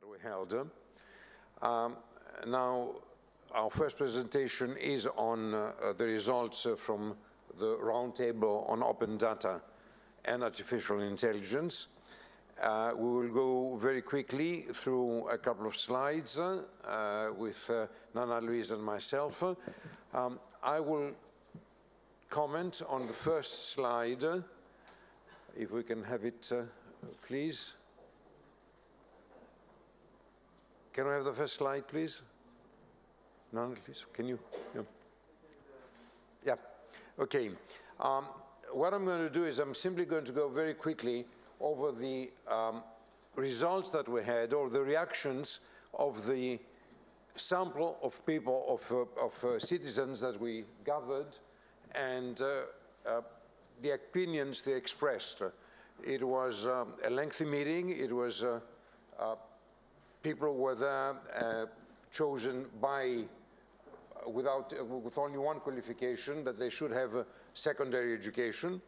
that we held. Now, our first presentation is on the results from the roundtable on open data and artificial intelligence. We will go very quickly through a couple of slides with Nanna-Louise and myself. I will comment on the first slide, if we can have it, please. Can we have the first slide, please? Nanna, please, can you? Yeah. Yeah, okay. What I'm going to do is I'm simply going to go very quickly over the results that we had, or the reactions of the sample of people, of citizens that we gathered, and the opinions they expressed. It was a lengthy meeting. It was people were there chosen by, with only one qualification, that they should have a secondary education.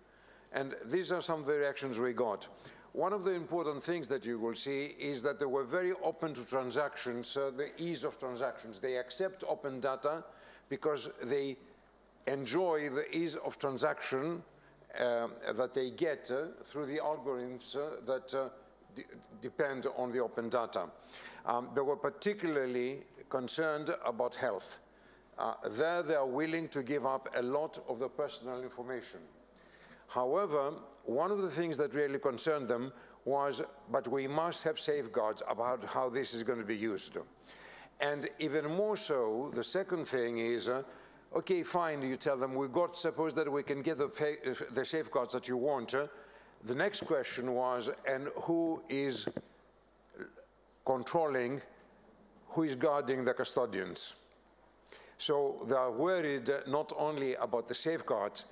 And these are some of the reactions we got. One of the important things that you will see is that they were very open to transactions, the ease of transactions. They accept open data because they enjoy the ease of transaction that they get through the algorithms that depend on the open data. They were particularly concerned about health. There they are willing to give up a lot of the personal information. However, one of the things that really concerned them was, but we must have safeguards about how this is going to be used. And even more so, the second thing is, okay, fine, you tell them, suppose that we can get the safeguards that you want. The next question was, and who is controlling, who is guarding the custodians? So they are worried not only about the safeguards,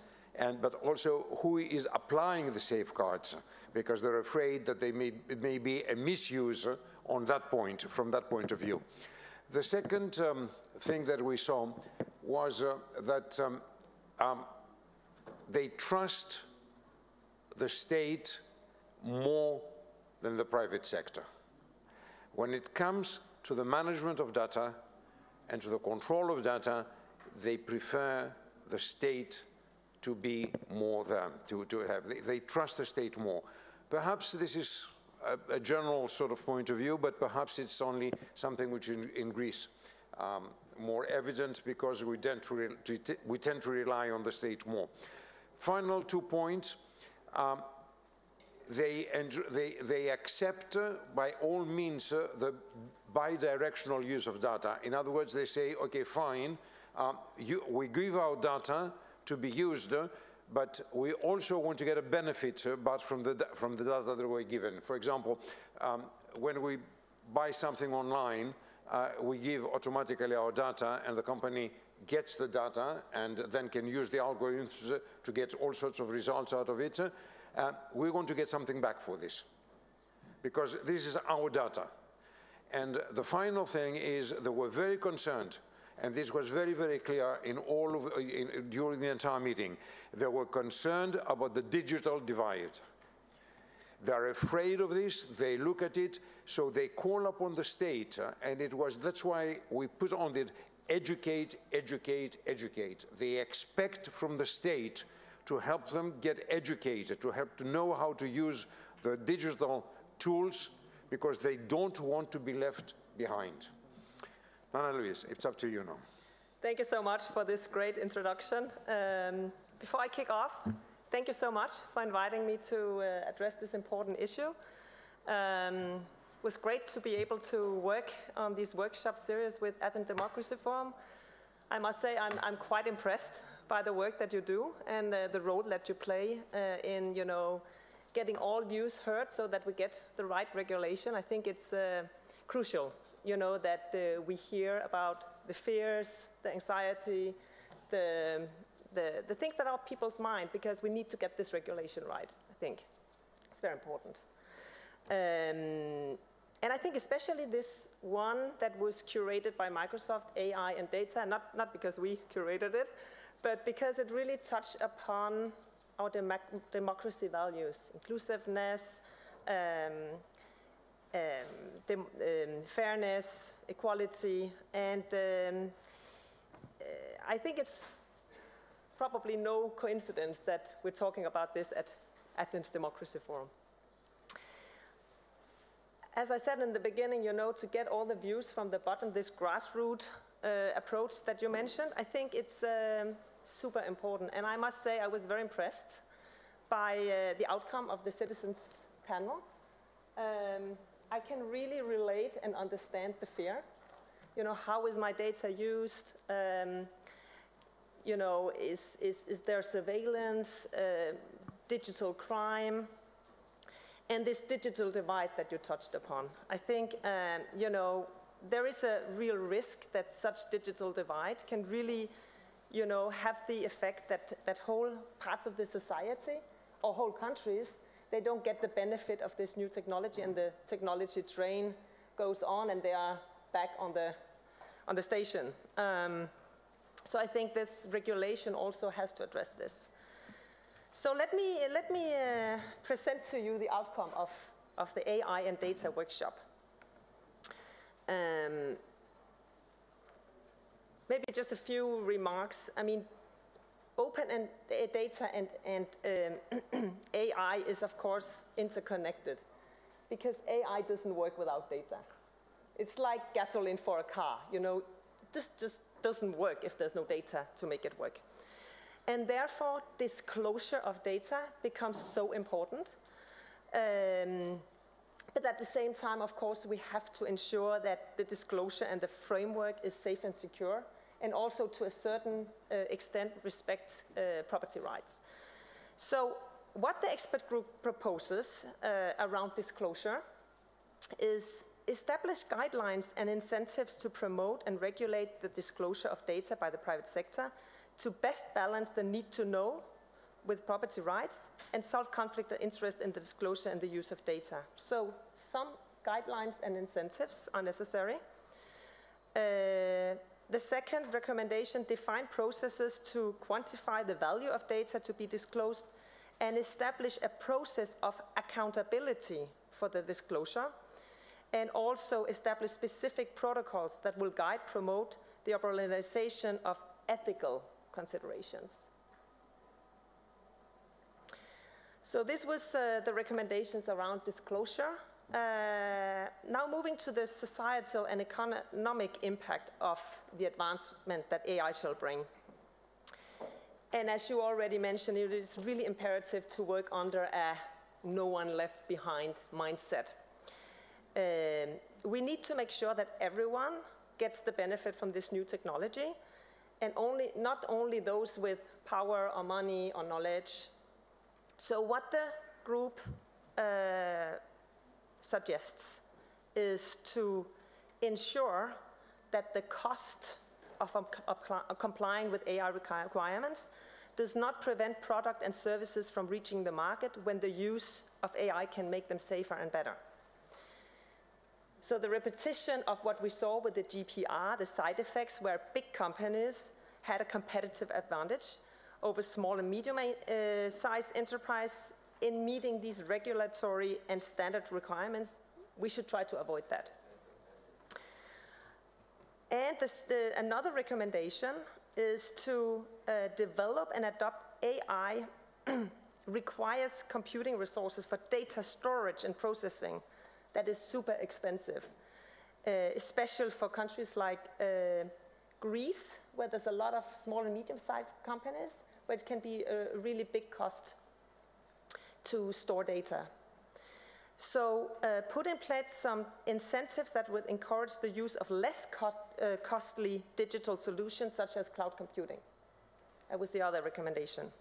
but also who is applying the safeguards, because they're afraid that it may be a misuse on that point, from that point of view. The second thing that we saw was that they trust the state more than the private sector. When it comes to the management of data and to the control of data, they prefer the state to be more there, they trust the state more. Perhaps this is a general sort of point of view, but perhaps it's only something which in Greece more evident, because we tend to rely on the state more. Final 2 points. They accept by all means the bidirectional use of data. In other words, they say, okay, fine, we give our data to be used, but we also want to get a benefit from the data that we're given. For example, when we buy something online, we give automatically our data, and the company gets the data and then can use the algorithms to get all sorts of results out of it. We want to get something back for this, because this is our data. And the final thing is they were very concerned, and this was very, very clear during the entire meeting. They were concerned about the digital divide. They're afraid of this, they look at it, so they call upon the state, and that's why we put on it, educate, educate, educate. They expect from the state to help them get educated, to help to know how to use the digital tools, because they don't want to be left behind. Nanna-Louise, it's up to you now. Thank you so much for this great introduction. Before I kick off, thank you so much for inviting me to address this important issue. It was great to be able to work on these workshop series with Athens Democracy Forum. I must say I'm quite impressed by the work that you do and the role that you play in, getting all views heard so that we get the right regulation. I think it's crucial, that we hear about the fears, the anxiety, the things that are people's mind, because we need to get this regulation right, I think. It's very important. And I think especially this one that was curated by Microsoft, AI and data, not because we curated it, but because it really touched upon our democracy values, inclusiveness, fairness, equality, and I think it's probably no coincidence that we're talking about this at Athens Democracy Forum. As I said in the beginning, to get all the views from the bottom, this grassroots approach that you mentioned, I think it's super important. And I must say I was very impressed by the outcome of the citizens panel. I can really relate and understand the fear. How is my data used? Is there surveillance, digital crime, and this digital divide that you touched upon? I think, there is a real risk that such digital divide can really, have the effect that whole parts of the society or whole countries, they don't get the benefit of this new technology, and the technology train goes on and they are back on the station. So I think this regulation also has to address this. So let me present to you the outcome of the AI and data workshop. Maybe just a few remarks. I mean, open and data and AI is of course interconnected, because AI doesn't work without data. It's like gasoline for a car, this just doesn't work if there's no data to make it work. And therefore, disclosure of data becomes so important. But at the same time, of course, we have to ensure that the disclosure and the framework is safe and secure, and also to a certain extent respect property rights. So what the expert group proposes around disclosure is establish guidelines and incentives to promote and regulate the disclosure of data by the private sector to best balance the need to know with property rights and solve conflict of interest in the disclosure and the use of data. So some guidelines and incentives are necessary. The second recommendation, define processes to quantify the value of data to be disclosed and establish a process of accountability for the disclosure, and also establish specific protocols that will guide, promote the operationalization of ethical considerations. So this was the recommendations around disclosure. Now moving to the societal and economic impact of the advancement that AI shall bring. And as you already mentioned, it is really imperative to work under a no one left behind mindset. We need to make sure that everyone gets the benefit from this new technology, and not only those with power or money or knowledge. So what the group suggests is to ensure that the cost of complying with AI requirements does not prevent product and services from reaching the market when the use of AI can make them safer and better. So the repetition of what we saw with the GDPR, the side effects where big companies had a competitive advantage over small and medium-sized enterprise in meeting these regulatory and standard requirements, we should try to avoid that. And another recommendation is to develop and adopt AI requires computing resources for data storage and processing that is super expensive, especially for countries like Greece, where there's a lot of small and medium-sized companies, where it can be a really big cost to store data. So put in place some incentives that would encourage the use of less costly digital solutions, such as cloud computing. That was the other recommendation.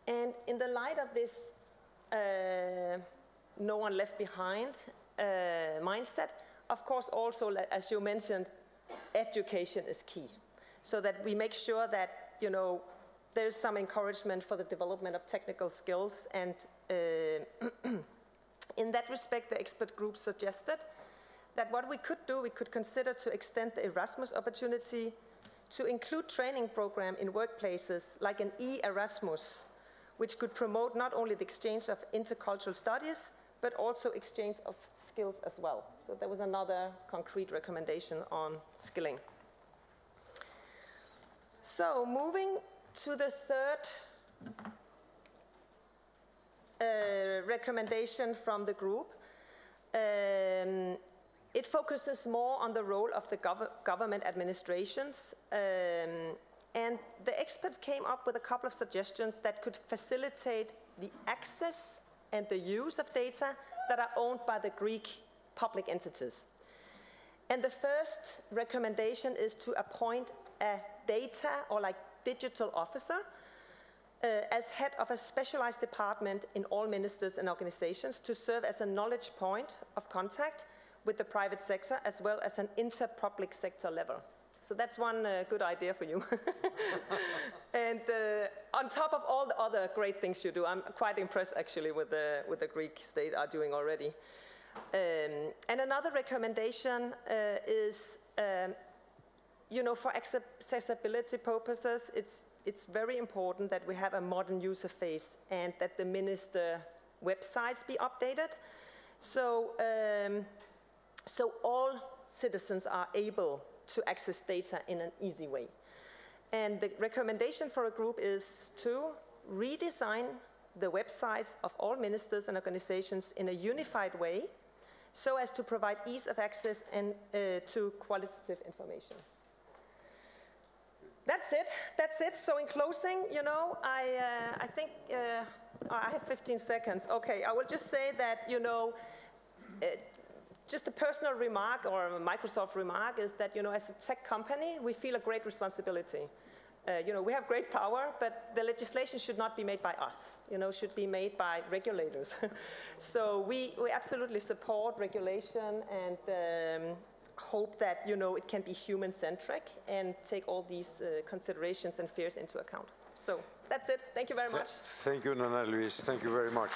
And in the light of this no one left behind mindset, of course also, as you mentioned, education is key. So that we make sure that, there's some encouragement for the development of technical skills. And in that respect, the expert group suggested that what we could do, we could consider to extend the Erasmus opportunity to include training program in workplaces like an e-Erasmus, which could promote not only the exchange of intercultural studies, but also exchange of skills as well. So there was another concrete recommendation on skilling. So moving to the third recommendation from the group, it focuses more on the role of the government administrations, and the experts came up with a couple of suggestions that could facilitate the access and the use of data that are owned by the Greek public entities. And the first recommendation is to appoint a data or like digital officer as head of a specialized department in all ministers and organizations to serve as a knowledge point of contact with the private sector as well as an inter-public sector level. So that's one good idea for you. And on top of all the other great things you do, I'm quite impressed actually with the Greek state are doing already. And another recommendation is, you know, for accessibility purposes, it's very important that we have a modern user face and that the minister websites be updated. So, so all citizens are able to access data in an easy way. And the recommendation for a group is to redesign the websites of all ministers and organizations in a unified way so as to provide ease of access and to qualitative information. That's it. So in closing, you know, I think, I have 15 seconds. Okay, I will just say that, you know, just a personal remark or a Microsoft remark is that, you know, as a tech company, we feel a great responsibility. You know, we have great power, but the legislation should not be made by us, you know, should be made by regulators. So we absolutely support regulation and hope that, you know, it can be human-centric and take all these considerations and fears into account. So that's it. Thank you very much. Thank you, Nanna-Louise. Thank you very much.